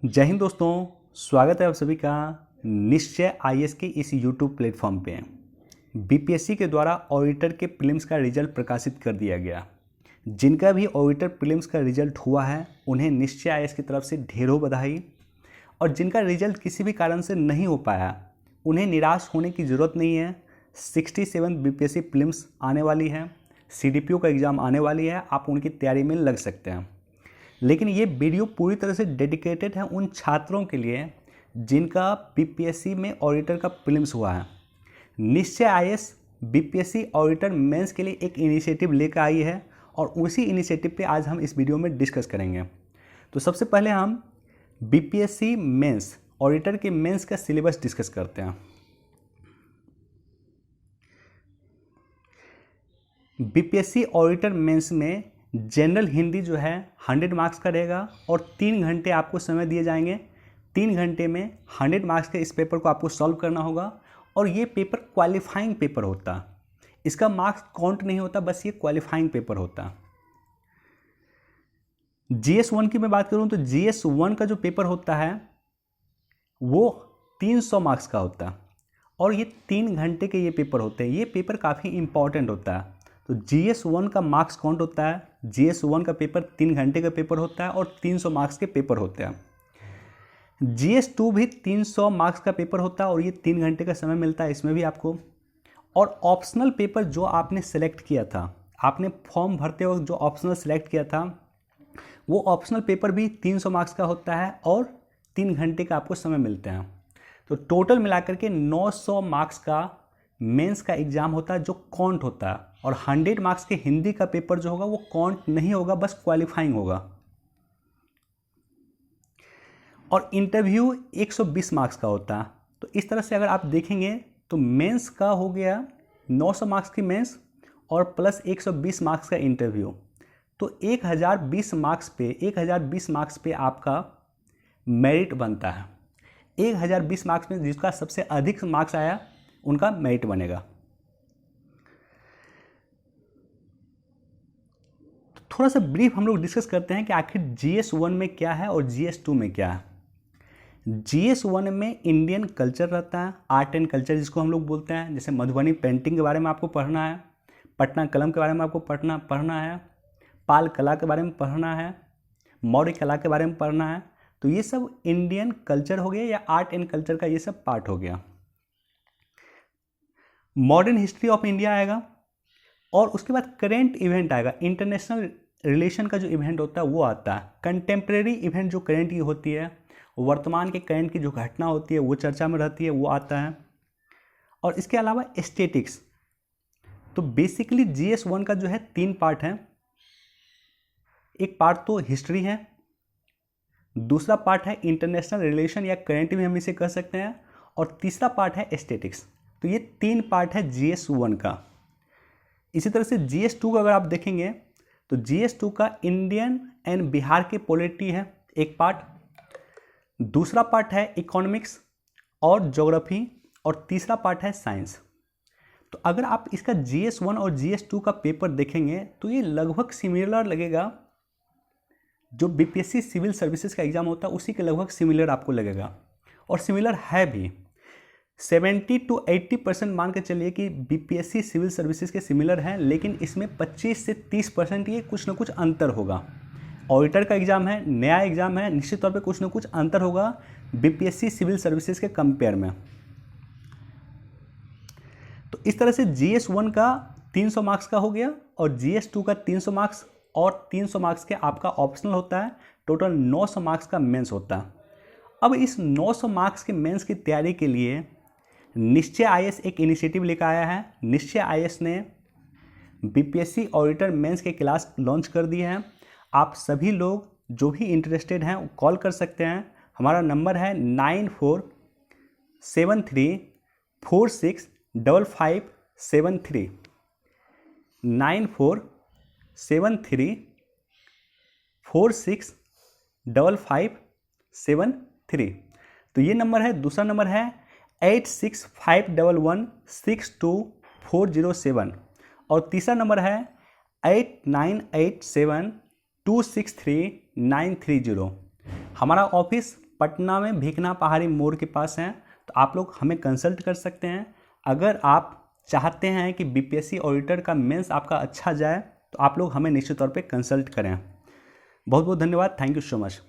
जय हिंद दोस्तों, स्वागत है आप सभी का निश्चय आईएएस के इस यूट्यूब प्लेटफॉर्म पे। बीपीएससी के द्वारा ऑडिटर के प्रीलिम्स का रिजल्ट प्रकाशित कर दिया गया। जिनका भी ऑडिटर प्रीलिम्स का रिजल्ट हुआ है उन्हें निश्चय आईएएस की तरफ से ढेरों बधाई, और जिनका रिजल्ट किसी भी कारण से नहीं हो पाया उन्हें निराश होने की ज़रूरत नहीं है। 67 बीपीएससी प्रीलिम्स आने वाली है, सीडीपीओ का एग्ज़ाम आने वाली है, आप उनकी तैयारी में लग सकते हैं। लेकिन ये वीडियो पूरी तरह से डेडिकेटेड है उन छात्रों के लिए जिनका बीपीएससी में ऑडिटर का प्रीलिम्स हुआ है। निश्चय आईएएस बीपीएससी ऑडिटर मेंस के लिए एक इनिशिएटिव लेकर आई है और उसी इनिशिएटिव पे आज हम इस वीडियो में डिस्कस करेंगे। तो सबसे पहले हम बीपीएससी मेंस ऑडिटर के मेंस का सिलेबस डिस्कस करते हैं। बीपीएससी ऑडिटर मेंस में जनरल हिंदी जो है 100 मार्क्स का रहेगा और 3 घंटे आपको समय दिए जाएंगे। 3 घंटे में 100 मार्क्स के इस पेपर को आपको सॉल्व करना होगा और ये पेपर क्वालिफाइंग पेपर होता है। इसका मार्क्स काउंट नहीं होता, बस ये क्वालिफाइंग पेपर होता है। GS1 की मैं बात करूं तो GS1 का जो पेपर होता है वो 300 मार्क्स का होता है और ये 3 घंटे के ये पेपर होते हैं। ये पेपर काफ़ी इंपॉर्टेंट होता है। तो GS1 का मार्क्स काउंट होता है। GS1 का पेपर 3 घंटे का पेपर होता है और 300 मार्क्स के पेपर होते हैं। GS2 भी 300 मार्क्स का पेपर होता है और ये 3 घंटे का समय मिलता है इसमें भी आपको। और ऑप्शनल पेपर जो आपने सेलेक्ट किया था, आपने फॉर्म भरते वक्त जो ऑप्शनल सेलेक्ट किया था वो ऑप्शनल पेपर भी 300 मार्क्स का होता है और 3 घंटे का आपको समय मिलते हैं। तो टोटल मिलाकर के 900 मार्क्स का मेंस का एग्ज़ाम होता है जो काउंट होता है, और 100 मार्क्स के हिंदी का पेपर जो होगा वो काउंट नहीं होगा, बस क्वालिफाइंग होगा। और इंटरव्यू 120 मार्क्स का होता है। तो इस तरह से अगर आप देखेंगे तो मेंस का हो गया 900 मार्क्स की मेंस और प्लस 120 मार्क्स का इंटरव्यू। तो 1020 मार्क्स पे आपका मेरिट बनता है। 1020 मार्क्स में जिसका सबसे अधिक मार्क्स आया उनका मेरिट बनेगा। तो थोड़ा सा ब्रीफ हम लोग डिस्कस करते हैं कि आखिर GS1 में क्या है और GS2 में क्या है। GS1 में इंडियन कल्चर रहता है, आर्ट एंड कल्चर जिसको हम लोग बोलते हैं। जैसे मधुबनी पेंटिंग के बारे में आपको पढ़ना है, पटना कलम के बारे में आपको पढ़ना है, पाल कला के बारे में पढ़ना है, मौर्य कला के बारे में पढ़ना है। तो ये सब इंडियन कल्चर हो गया या आर्ट एंड कल्चर का ये सब पार्ट हो गया। मॉडर्न हिस्ट्री ऑफ इंडिया आएगा और उसके बाद करेंट इवेंट आएगा। इंटरनेशनल रिलेशन का जो इवेंट होता है वो आता है। कंटेम्प्रेरी इवेंट जो करेंट की होती है, वर्तमान के करेंट की जो घटना होती है वो चर्चा में रहती है, वो आता है। और इसके अलावा एस्थेटिक्स। तो बेसिकली GS1 का जो है 3 पार्ट है। एक पार्ट तो हिस्ट्री है, दूसरा पार्ट है इंटरनेशनल रिलेशन या करेंट भी हम इसे कह सकते हैं, और तीसरा पार्ट है एस्थेटिक्स। तो ये 3 पार्ट है GS1 का। इसी तरह से GS2 का अगर आप देखेंगे तो GS2 का इंडियन एंड बिहार के पॉलिटी है एक पार्ट, दूसरा पार्ट है इकोनॉमिक्स और ज्योग्राफी, और तीसरा पार्ट है साइंस। तो अगर आप इसका GS1 और GS2 का पेपर देखेंगे तो ये लगभग सिमिलर लगेगा। जो बीपीएससी सिविल सर्विसेज का एग्जाम होता है उसी के लगभग सिमिलर आपको लगेगा, और सिमिलर है भी। 70 to 80% मान के चलिए कि बीपीएससी सिविल सर्विसेज के सिमिलर हैं, लेकिन इसमें 25 से 30% ये कुछ ना कुछ अंतर होगा। ऑडिटर का एग्ज़ाम है, नया एग्ज़ाम है, निश्चित तौर पे कुछ ना कुछ अंतर होगा बीपीएससी सिविल सर्विसेज के कंपेयर में। तो इस तरह से GS1 का 300 मार्क्स का हो गया और GS2 का 300 मार्क्स और 300 मार्क्स के आपका ऑप्शनल होता है। टोटल 900 मार्क्स का मेंस होता है। अब इस 900 मार्क्स के मेंस की तैयारी के लिए निश्चय आईएएस एक इनिशिएटिव लेकर आया है। निश्चय आईएएस ने बीपीएससी ऑडिटर मेंस के क्लास लॉन्च कर दिए हैं। आप सभी लोग जो भी इंटरेस्टेड हैं कॉल कर सकते हैं। हमारा नंबर है 9473465573, 9473465573। तो ये नंबर है। दूसरा नंबर है 8651162407, और तीसरा नंबर है 8987263930। हमारा ऑफिस पटना में भीखना पहाड़ी मोड़ के पास हैं, तो आप लोग हमें कंसल्ट कर सकते हैं। अगर आप चाहते हैं कि बीपीएससी ऑडिटर का मेंस आपका अच्छा जाए तो आप लोग हमें निश्चित तौर पे कंसल्ट करें। बहुत बहुत धन्यवाद। Thank you so much.